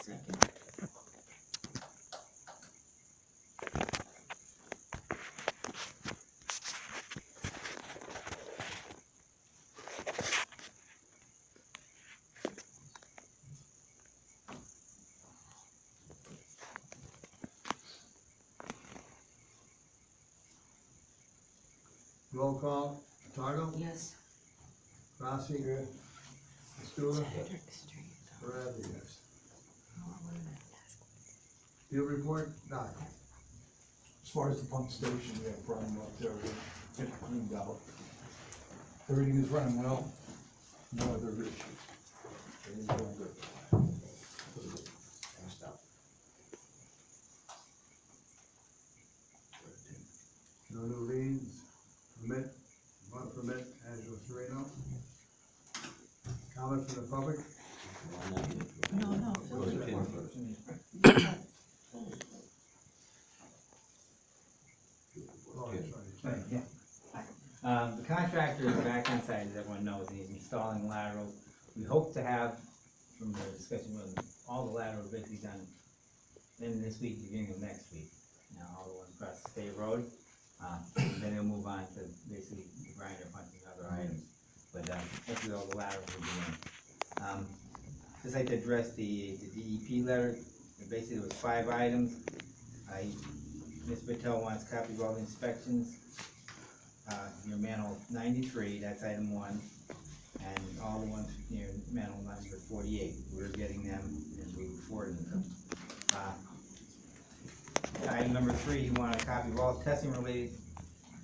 Second. Roll call, Tardo, Yes. Rossi, yes. Stula, Cedric Street. Bradley, yes. Oh, what did I Field report, Doc. As far as the pump station, we have a problem up there, we're getting cleaned out. Everything is running well, no other issues. Everything's going good. No new leads, permit, one permit, Angelo Sereno. Comment from the public? No, no. Go ahead. Oh, sorry. Yeah. The contractor is back on site, as everyone knows, and he's installing laterals. We hope to have, from the discussion with him, all the laterals basically done in this week, beginning of next week. Now, all the ones across the state road, and then he'll move on to basically the grinder punches and other items. But, hopefully all the laterals will be in. Just like to address the DEP letter, basically there was 5 items. Mr. Patel wants copies of all the inspections. Your manhole 93, that's item 1, and all the ones near manhole number 48. We're getting them and moving forward with them. Item number 3, you want a copy of all testing related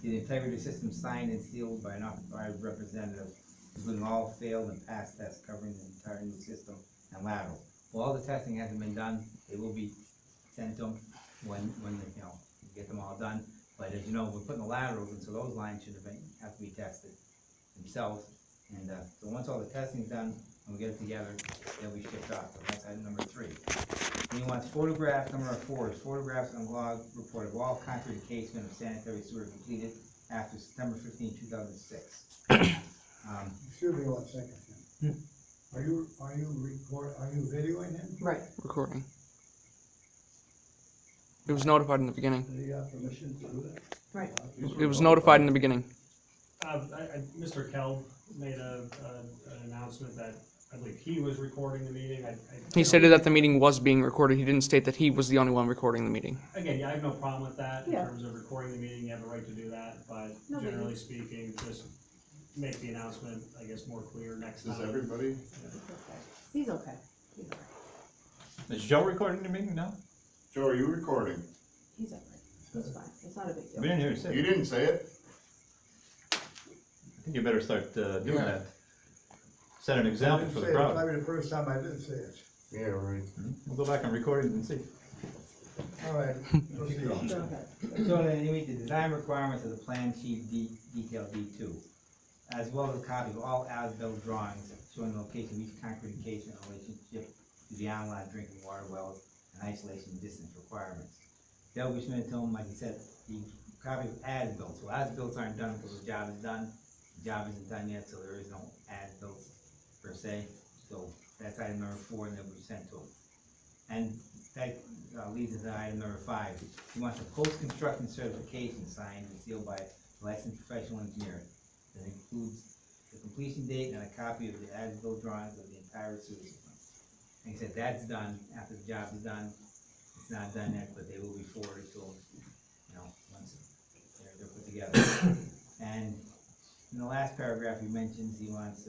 to the integrity system signed and sealed by an authorized representative, including all failed and past tests covering the entire new system and lateral. Well, all the testing hasn't been done. They will be sent to them when they, get them all done. But as you know, we're putting the laterals in, so those lines have to be tested themselves. And so once all the testing's done and we get it together, they'll be shipped off. So that's item number 3. And he wants photographs, number 4 is photographs and log report of all concrete casement of sanitary sewer completed after September 15, 2006. Excuse me 1 second. Are you videoing him? Right. Recording. It was notified in the beginning. Do you have permission to do that? Right. It was notified in the beginning. Mr. Kell made an announcement that I believe he was recording the meeting. He stated that the meeting was being recorded. He didn't state that he was the only one recording the meeting. Again, yeah, I have no problem with that in Yeah. terms of recording the meeting. You have a right to do that, but No biggie. generally speaking, just make the announcement, I guess, more clear next time. Does everybody? He's okay. He's okay. Is Joe recording the meeting now? Joe, are you recording? He's okay. It's fine. It's not a big We deal. didn't hear you say You it. didn't say it. I think you better start doing Yeah. that. Set an I example didn't for say the it. crowd. Probably the first time I didn't say it. Yeah, right. We'll go back and record it and see. All right, proceed. Go ahead. So then you meet the design requirements of the plan sheet detail D2, as well as a copy of all as-built drawings showing the location of each concrete encasement in relationship to the on-lot drinking water wells and isolation distance requirements. They'll be submitted to them, like you said, the copy of as-built. So as-bills aren't done until the job is done. The job isn't done yet, so there is no as-built per se. So that's item number 4, and they'll be sent to them. And that leads us to item number 5. He wants a post-construction certification signed and sealed by a licensed professional engineer. That includes the completion date and a copy of the as-built drawings of the entire sewer system. Like I said, that's done after the job is done. It's not done yet, but they will be forwarded to him, once they're put together. And in the last paragraph, he mentions he wants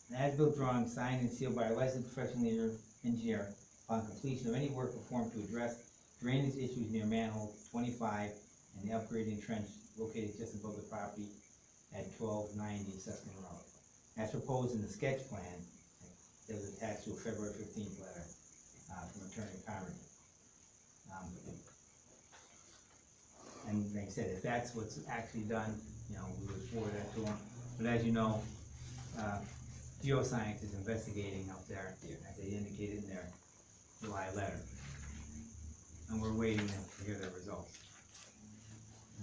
an as-built drawing signed and sealed by a licensed professional engineer upon completion of any work performed to address drainage issues near manhole 25 and the upgrading trench located just above the property at 1290 Suskin Road. As proposed in the sketch plan that was attached to a February 15th letter from Attorney Conrad. And like I said, if that's what's actually done, we would forward that to them. But as you know, Geoscience is investigating out there, as they indicated in their July letter. And we're waiting to hear their results.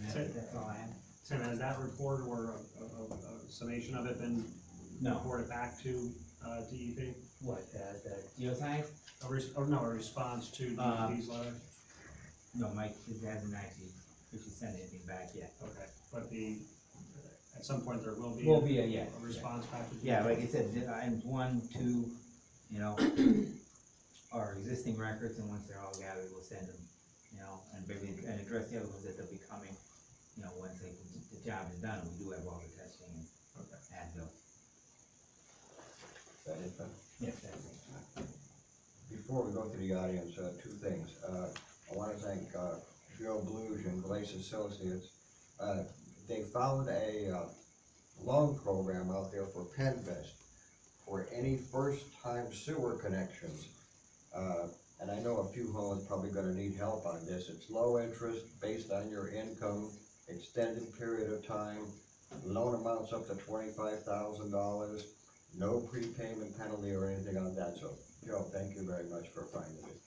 And that's all I have. Sam, has that report or a summation of it been No. report it back to, DEP? What, the geoscience? A response to DEP's letter? No, Mike hasn't actually sent anything back yet. Okay, but at some point there will be. Will be a response back to DEP? Yeah, like I said, items 1, 2, you know, are existing records, and once they're all gathered, we'll send them, you know, and address the other ones that they'll be coming, you know, once the job is done, and we do have all the testing and as-built. That is, Yes, that's it. before we go to the audience, two things. I want to thank Joe Bluge and Glace Associates. They found a loan program out there for Penvest for any first-time sewer connections. And I know a few homes probably gonna need help on this. It's low interest, based on your income, extended period of time, loan amounts up to $25,000, no prepayment penalty or anything on that. So, Joe, thank you very much for finding it.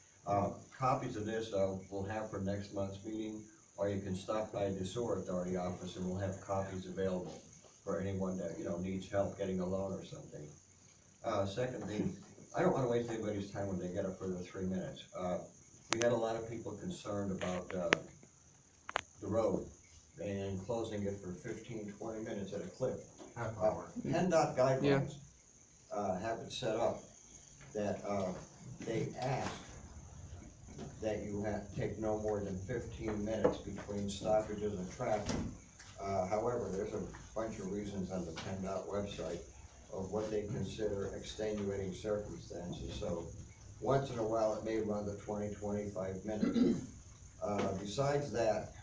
Copies of this we'll have for next month's meeting, or you can stop by the sewer authority office and we'll have copies available for anyone that, needs help getting a loan or something. Second thing, I don't wanna waste anybody's time when they get up for the 3 minutes. We had a lot of people concerned about the road and closing it for 15, 20 minutes at a clip. Half hour. PennDOT guidelines have it set up that they ask that you have to take no more than 15 minutes between stoppages of traffic. However, there's a bunch of reasons on the PennDOT website of what they consider extenuating circumstances. So once in a while, it may run to 20, 25 minutes. Besides that,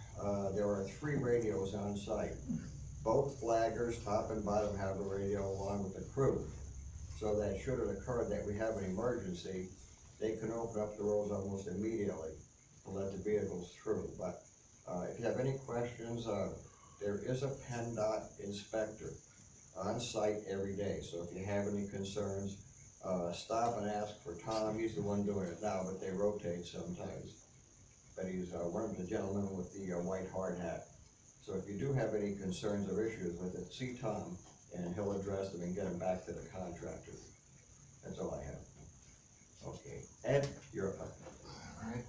there are 3 radios on site. Both flaggers, top and bottom, have a radio along with the crew. So that should it occur that we have an emergency, they can open up the roads almost immediately to let the vehicles through. But if you have any questions, there is a PennDOT inspector on site every day. So if you have any concerns, stop and ask for Tom. He's the one doing it now, but they rotate sometimes. But he's one of the gentlemen with the white hard hat. So if you do have any concerns or issues with it, see Tom, and he'll address them and get them back to the contractor. That's all I have. Okay, Ed, you're up. Alright.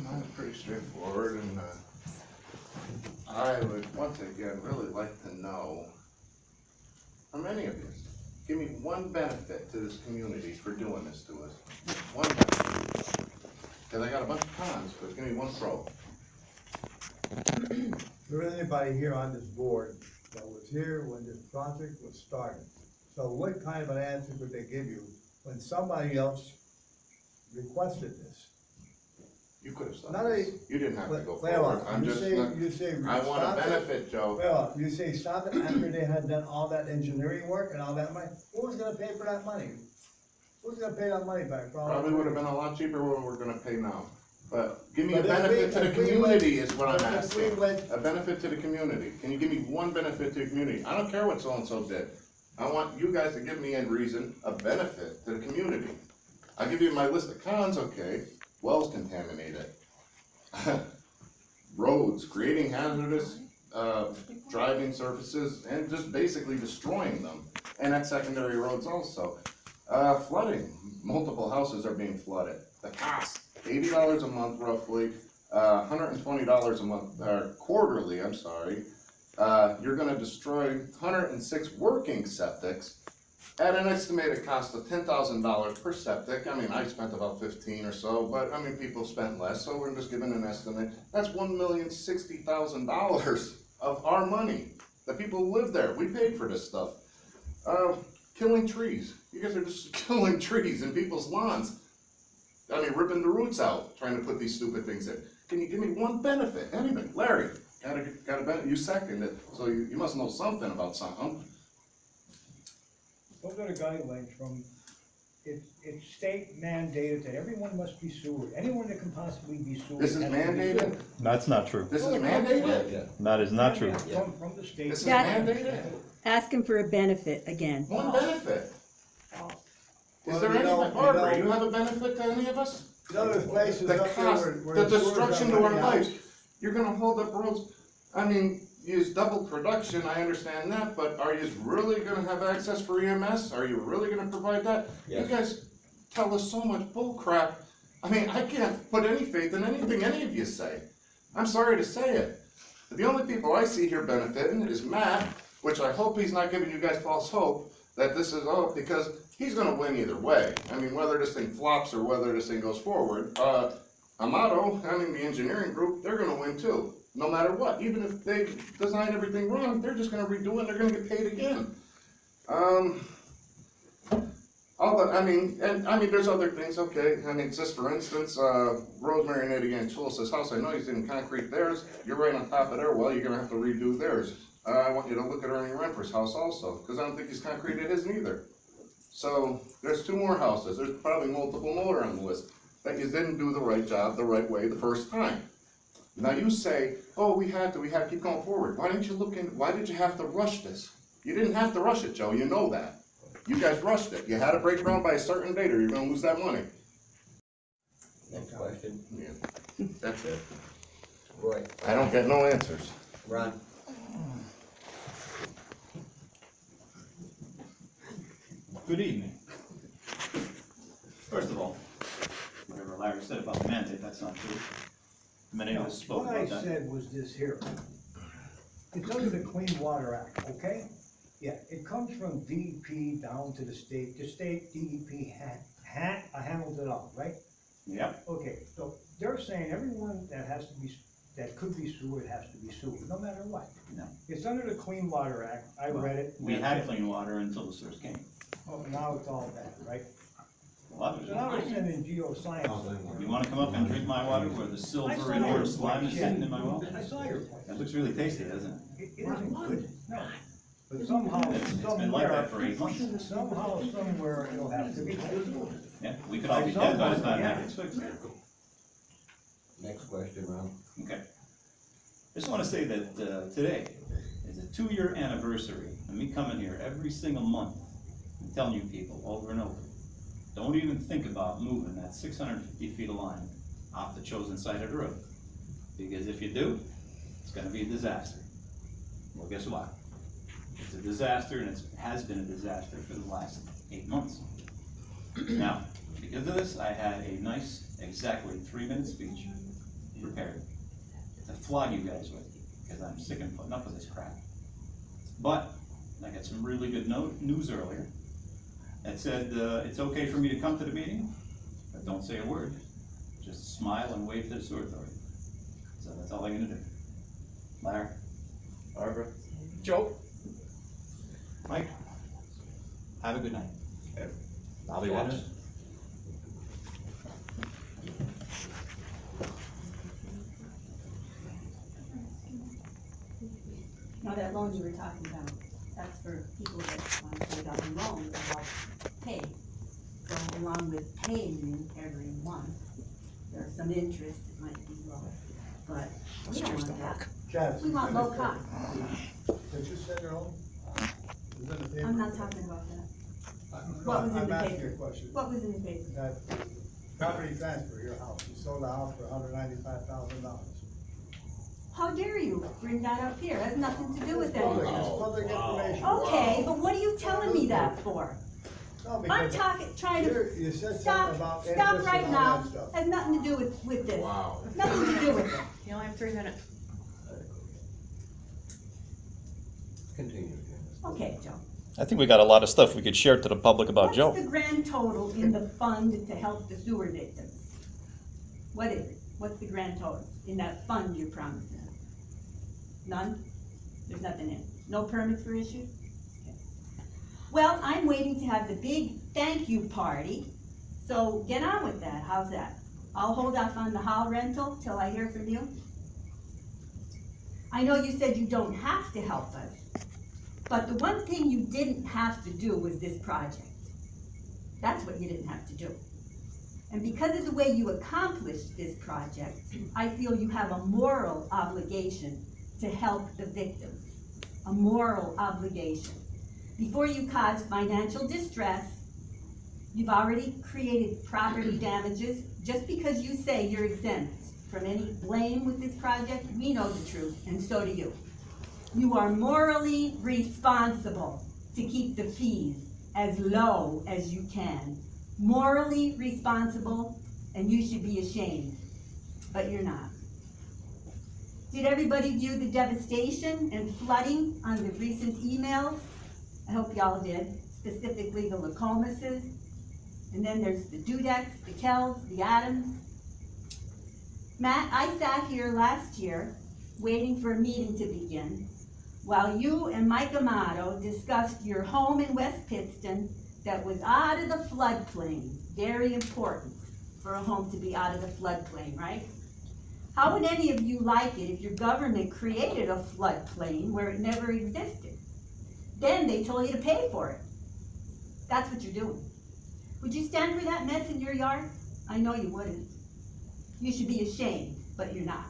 Mine's pretty straightforward, and I would once again really like to know from any of you, give me one benefit to this community for doing this to us. One benefit. Because I got a bunch of cons, but give me one pro. There isn't anybody here on this board that was here when this project was started. So what kind of an answer could they give you when somebody else requested this? You could have Not stopped a- this. You didn't have to go Well, forward. I'm you just, say, you say. I want stop a it. benefit, Joe. Well, you say stop it after they had done all that engineering work and all that money. Who's gonna pay for that money? Who's gonna pay that money back? Probably would have been a lot cheaper what we're gonna pay now. But give me a But if benefit we- to the if we community went- is what I'm but if we asking. went- A benefit to the community. Can you give me one benefit to the community? I don't care what so-and-so did. I want you guys to give me a reason, a benefit to the community. I'll give you my list of cons, okay. Wells contaminated. Roads, creating hazardous, driving surfaces, and just basically destroying them. And at secondary roads also. Flooding, multiple houses are being flooded. The cost, $80 a month roughly, $120 a month, quarterly, I'm sorry. You're gonna destroy 106 working septics at an estimated cost of $10,000 per septic. I mean, I spent about 15 or so, but I mean, people spent less, so we're just giving an estimate. That's $1,060,000 of our money. The people who live there, we paid for this stuff. Killing trees. You guys are just killing trees in people's lawns. I mean, ripping the roots out, trying to put these stupid things in. Can you give me one benefit? Anything? Larry, got a benefit? You seconded it, so you must know something about something. Those are the guidelines from, it's state mandated that everyone must be sewered. Anyone that can possibly be sewered. This is has to be mandated? sewered. That's not true. This is mandated? Yeah. That is not true. From the state. This is That- mandated? Asking for a benefit again. One benefit. Is Well, there you any, know- Barbara, you you have a benefit to any of us? You know, there's places The up there cost, where the sewers are destruction to our running out. lives. You're gonna hold up roads. I mean, use double production, I understand that, but are you really gonna have access for EMS? Are you really gonna provide that? Yes. You guys tell us so much bull crap. I mean, I can't put any faith in anything any of you say. I'm sorry to say it. But the only people I see here benefiting is Matt, which I hope he's not giving you guys false hope that this is, because he's gonna win either way. I mean, whether this thing flops or whether this thing goes forward. Amato, I mean, the engineering group, they're gonna win too, no matter what. Even if they design everything wrong, they're just gonna redo it and they're gonna get paid again. There's other things, okay. I mean, just for instance, Rosemary and Eddie Anchulis' house, I know he's in concrete theirs. You're right on top of there, well, you're gonna have to redo theirs. I want you to look at Ernie Remper's house also, because I don't think he's concreted his neither. So, there's 2 more houses. There's probably multiple more on the list that you didn't do the right job the right way the first time. Now you say, oh, we had to keep going forward. Why didn't you why did you have to rush this? You didn't have to rush it, Joe, you know that. You guys rushed it. You had to break ground by a certain date or you're gonna lose that money. Next question. Yeah, that's it. Roy. I don't get no answers. Ron. Good evening. First of all, whatever Larry said about the mandate, that's not true. Many of us spoke What I about that. said was this here. It's under the Clean Water Act, okay? Yeah, it comes from DEP down to the state. The state DEP handled it all, right? Yep. Okay, so they're saying everyone that could be sued has to be sued, no matter what. No. It's under the Clean Water Act. I read it. We had clean water until the source came. Oh, now it's all bad, right? Well, So now they're sending geoscience. you wanna come up and drink my water where the silver and or slime is sitting in my well? I saw your point. That looks really tasty, doesn't it? It isn't good, no. But somehow, It's been like that for 8 months. somehow, somewhere, it'll have to be. Yeah, we could all be dead by the time that gets fixed. Next question, Ron. Okay. Just wanna say that, today is a 2-year anniversary of me coming here every single month and telling you people over and over, don't even think about moving that 650 feet of line off the chosen side of the road. Because if you do, it's gonna be a disaster. Well, guess what? It's a disaster, and it has been a disaster for the last 8 months. Now, because of this, I had a nice, exactly 3-minute speech prepared to flog you guys with, because I'm sick of putting up with this crap. But I got some really good news earlier that said it's okay for me to come to the meeting, but don't say a word. Just smile and wave to the sewer authority. So that's all I'm gonna do. Larry? Barbara? Joe? Mike? Have a good night. I'll be watching. Now, that loan you were talking about, that's for people that want to pay off a loan to help pay. So along with paying every month, there's some interest that might be low, but we don't want that. Chad, We want low cost. did you send your own? Is that the I'm paper? not talking about that. No, What was in I'm the asking paper? a question. What was in the paper? That property transfer, your house, you sold the house for $195,000. How dare you bring that up here? It has nothing to do with Public, that. it's public information. Okay, but what are you telling me that for? No, I'm because trying to, you said stop, something about stop interest right and all now. that stuff. Has nothing to do with this. Nothing to do with it. You only have 3 minutes. Continue. Okay, Joe. I think we got a lot of stuff we could share to the public about Joe. What's the grand total in the fund to help the sewer victims? What is it? What's the grand total in that fund you're promising? None? There's nothing in it? No permits for issues? Okay. Well, I'm waiting to have the big thank you party, so get on with that. How's that? I'll hold off on the hall rental till I hear from you. I know you said you don't have to help us, but the one thing you didn't have to do was this project. That's what you didn't have to do. And because of the way you accomplished this project, I feel you have a moral obligation to help the victims. A moral obligation. Before you cause financial distress, you've already created property damages. Just because you say you're exempt from any blame with this project, we know the truth, and so do you. You are morally responsible to keep the fees as low as you can. Morally responsible, and you should be ashamed, but you're not. Did everybody view the devastation and flooding on the recent emails? I hope y'all did, specifically the Lacomases. And then there's the Dudeks, the Kells, the Adams. Matt, I sat here last year waiting for a meeting to begin while you and Mike Amato discussed your home in West Pittston that was out of the floodplain. Very important for a home to be out of the floodplain, right? How would any of you like it if your government created a floodplain where it never existed? Then they told you to pay for it. That's what you're doing. Would you stand for that mess in your yard? I know you wouldn't. You should be ashamed, but you're not.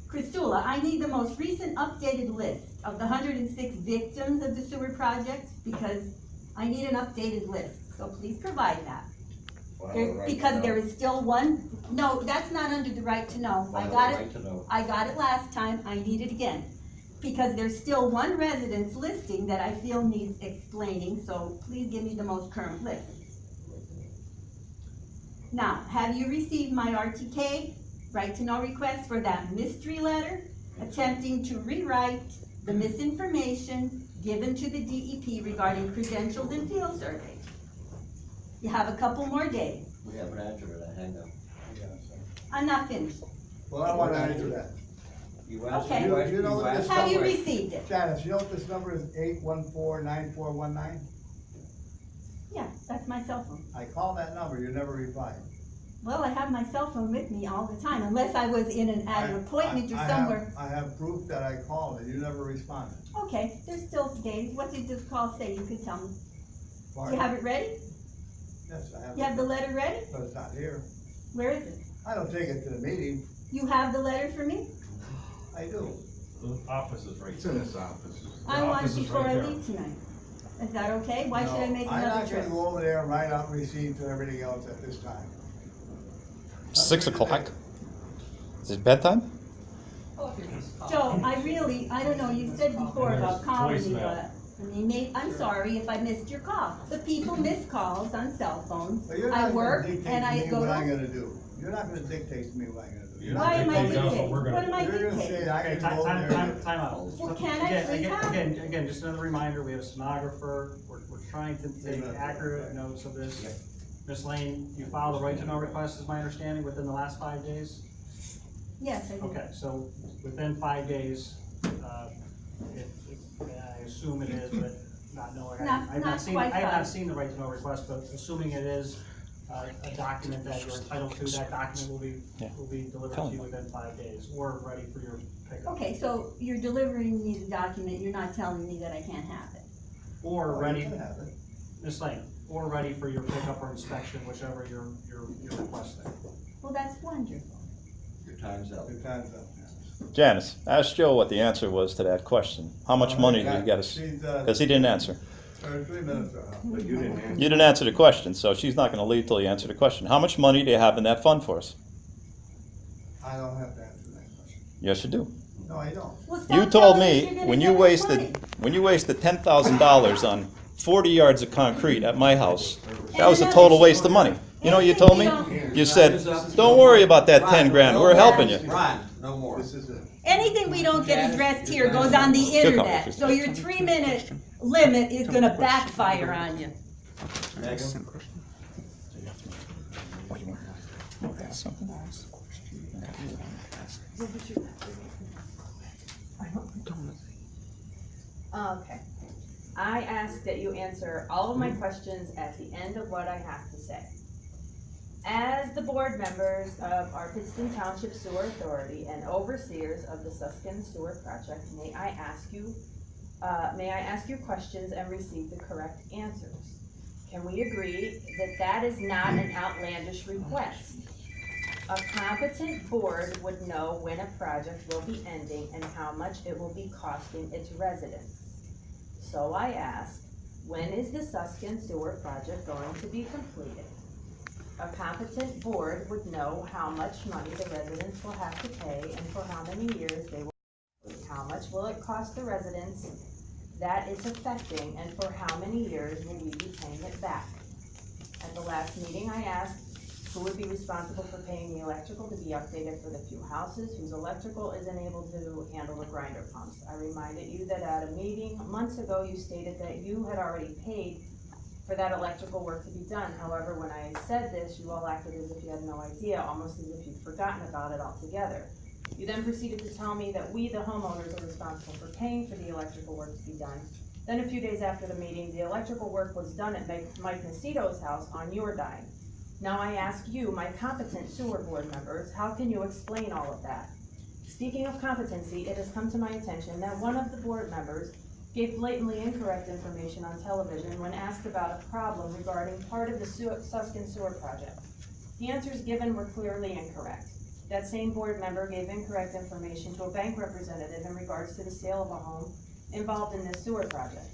Christula, I need the most recent updated list of the 106 victims of the sewer project because I need an updated list. So please provide that. Because there is still one, no, that's not under the right to know. I got it, I got it last time, I need it again. Because there's still one residence listing that I feel needs explaining, so please give me the most current list. Now, have you received my RTK, right to know request for that mystery letter, attempting to rewrite the misinformation given to the DEP regarding credentials and field surveys? You have a couple more days. We haven't answered it, hang on. I'm not finished. Well, I wanna answer that. You asked Okay. the question, You know what this Have you number- received it? Janice, you know what this number is, 814-9419? Yeah, that's my cell phone. I called that number, you never replied. Well, I have my cell phone with me all the time, unless I was at an appointment or somewhere. I have proof that I called and you never responded. Okay, there's still days. What did this call say? You could tell me. Do Pardon? you have it ready? Yes, I have. You have the letter ready? But it's not here. Where is it? I don't take it to the meeting. You have the letter for me? I do. The office is right. It's in this office. I want it office is before right I there. leave tonight. Is that okay? Why should I make I'm another not trip? gonna go over there and write out receipts and everything else at this time. 6 o'clock. Is it bedtime? Joe, I don't know, you said before about calling me, but, I'm sorry if I missed your call. The people miss calls on cell phones. But you're I not gonna work dictate and to I me go what I'm to. gonna do. You're not gonna dictate to me what I'm gonna do. You're Why not am I gonna dictating dictating? what we're What am I You're gonna dictating? say I Okay, can go over there. time out. Well, can I please have it? Again, just another reminder, we have a stenographer, we're trying to take accurate notes of this. Ms. Lane, you filed a right to know request, is my understanding, within the last 5 days? Yes, I do. Okay, so within 5 days, I assume it is, but not knowing. Not quite I have not five. seen the right to know request, but assuming it is a document that you're entitled to, that document will be delivered to you within 5 days, or ready for your pickup. Okay, so you're delivering me the document, you're not telling me that I can't have it. Or Oh, ready, you can have it. Ms. Lane, or ready for your pickup or inspection, whichever you're requesting. Well, that's wonderful. Your time's up. Your time's up. Janice, ask Joe what the answer was to that question. How much money did you get us? She's, Because he didn't answer. 3 minutes are up. But you didn't answer. You didn't answer the question, so she's not gonna leave till you answer the question. How much money do you have in that fund for us? I don't have to answer that question. Yes, you do. No, I don't. Well, stop You told telling us me, you're gonna when give you us money. wasted $10,000 on 40 yards of concrete at my house, that was a total waste of money. You know what you told me? You said, don't worry about that 10 grand, we're helping you. Ron, no more. This is it. Anything we don't get addressed here goes on the internet, so your 3-minute limit is gonna backfire on you. Megan? Okay. I ask that you answer all of my questions at the end of what I have to say. As the board members of our Pittston Township Sewer Authority and overseers of the Suskin Sewer Project, may I ask you questions and receive the correct answers? Can we agree that that is not an outlandish request? A competent board would know when a project will be ending and how much it will be costing its residents. So I ask, when is the Suskin Sewer Project going to be completed? A competent board would know how much money the residents will have to pay and for how many years they will. how much will it cost the residents that it's affecting, and for how many years will we be paying it back? At the last meeting, I asked who would be responsible for paying the electrical to be updated for the few houses whose electrical isn't able to handle the grinder pumps. I reminded you that at a meeting months ago, you stated that you had already paid for that electrical work to be done. However, when I said this, you all acted as if you had no idea, almost as if you'd forgotten about it altogether. You then proceeded to tell me that we, the homeowners, are responsible for paying for the electrical work to be done. Then a few days after the meeting, the electrical work was done at Mike Nacito's house on your dime. Now I ask you, my competent sewer board members, how can you explain all of that? Speaking of competency, it has come to my attention that one of the board members gave blatantly incorrect information on television when asked about a problem regarding part of the Suskin sewer project. The answers given were clearly incorrect. That same board member gave incorrect information to a bank representative in regards to the sale of a home involved in this sewer project.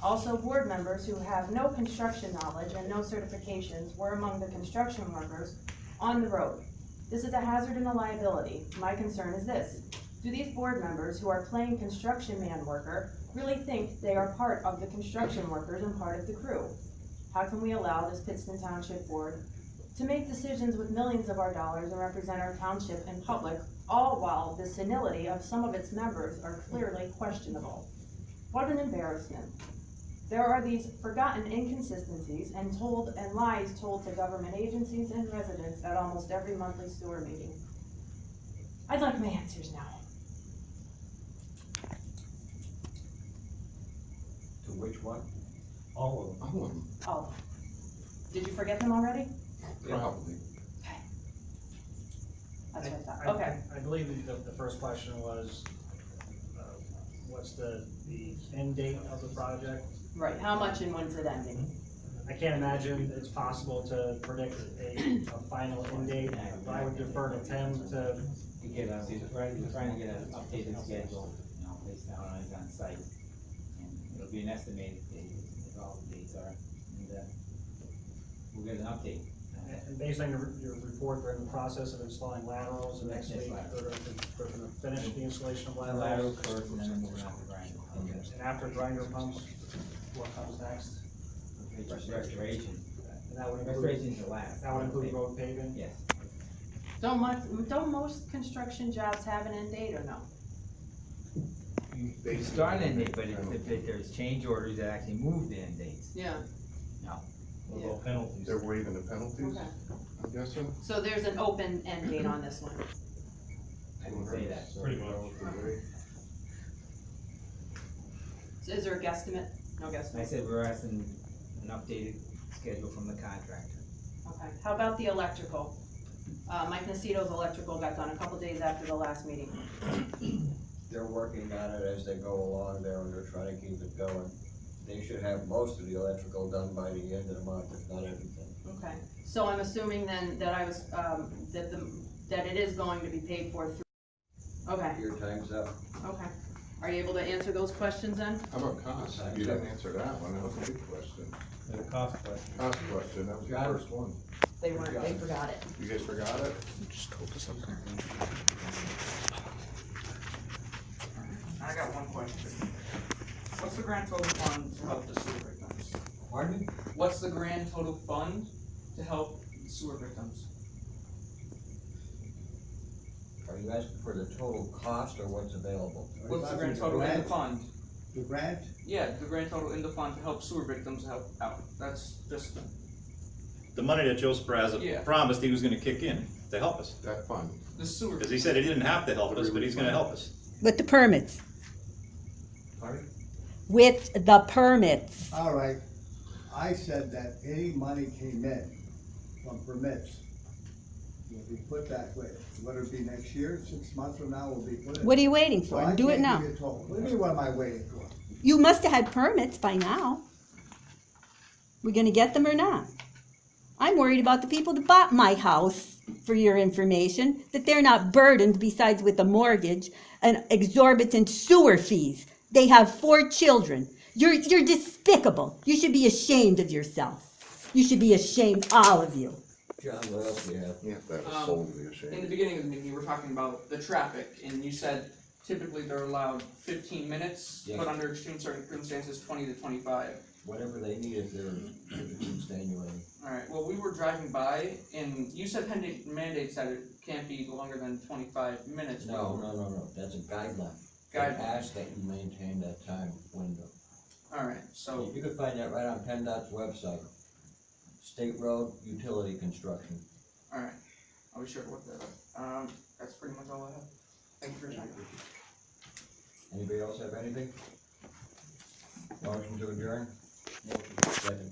Also, board members who have no construction knowledge and no certifications were among the construction workers on the road. This is a hazard and a liability. My concern is this: do these board members who are playing construction man worker really think they are part of the construction workers and part of the crew? How can we allow this Pittston Township Board to make decisions with millions of our dollars and represent our township in public, all while the senility of some of its members are clearly questionable? What an embarrassment. There are these forgotten inconsistencies and lies told to government agencies and residents at almost every monthly sewer meeting. I'd like my answers now. To which one? All of them. All of them, Oh, did you forget them already? probably. That's what I thought. Okay. I believe the first question was, what's the end date of the project? Right, how much and when's it ending? I can't imagine it's possible to predict a final end date, but I would defer to Tim to, Trying to get an updated schedule, based on when he's on site. And it'll be an estimated date, as all the dates are, and, we'll get an update. and based on your report, they're in the process of installing laterals, and next week they're gonna finish the installation of Lateral laterals. first, and then moving on to grinder. And after grinder pumps, what comes next? Restoration. And that would include, Restoration's the last. that would include road paving? Yes. Don't most construction jobs have an end date or no? You start an end date, but if there's change orders that actually move the end dates, Yeah. no. What about penalties? They're waiving the penalties, Okay. I'm guessing? So there's an open end date on this one. I didn't say that. Pretty much. So is there a guesstimate? No I guesstimate. said we're asking an updated schedule from the contractor. Okay. How about the electrical? Mike Nacito's electrical got done a couple days after the last meeting. They're working on it as they go along there, and they're trying to keep it going. They should have most of the electrical done by the end of the month, if not everything. Okay. So I'm assuming then that I was, that it is going to be paid for through. Okay. Your time's up. Okay. Are you able to answer those questions then? How about cost? You didn't answer that one, that was a big question. The cost question. Cost question, that was the first one. They forgot it. You guys forgot it? Just hold this up there. I got one question. What's the grand total fund to help the sewer victims? Pardon me? What's the grand total fund to help sewer victims? Are you asking for the total cost or what's available? What's the grand total in the fund? The grant? Yeah, the grand total in the fund to help sewer victims help out. That's just, The money that Joe Yeah. Sprazza promised he was gonna kick in to help us. That fund. the sewer. Because he said he didn't have to help us, but he's gonna help us. With the permits, Pardon? with the permits. All right, I said that any money came in from permits will be put that way. Whether it be next year, 6 months from now, will be put in. What are you waiting So for? I Do it can't now. give you a total. What do you mean, what am I waiting for? You must have had permits by now. We gonna get them or not? I'm worried about the people that bought my house, for your information, that they're not burdened, besides with a mortgage, and exorbitant sewer fees. They have 4 children. You're despicable. You should be ashamed of yourself. You should be ashamed, all of you. John, what else do you have? Yeah, that was solely In the ashamed. beginning of the meeting, you were talking about the traffic, and you said typically they're allowed 15 minutes, Yes. but under extreme circumstances, 20 to 25. Whatever they need if it's extenuating. Alright, well, we were driving by, and you said mandates that it can't be longer than 25 minutes. No, that's a guideline. They Guideline. ask that you maintain that time window. Alright, so, You can find that right on PennDOT's website. State Road Utility Construction. alright, I'll be sure to look that up. That's pretty much all I have. Thank you for your time. Anybody else have anything? Motion to adjourn? Second.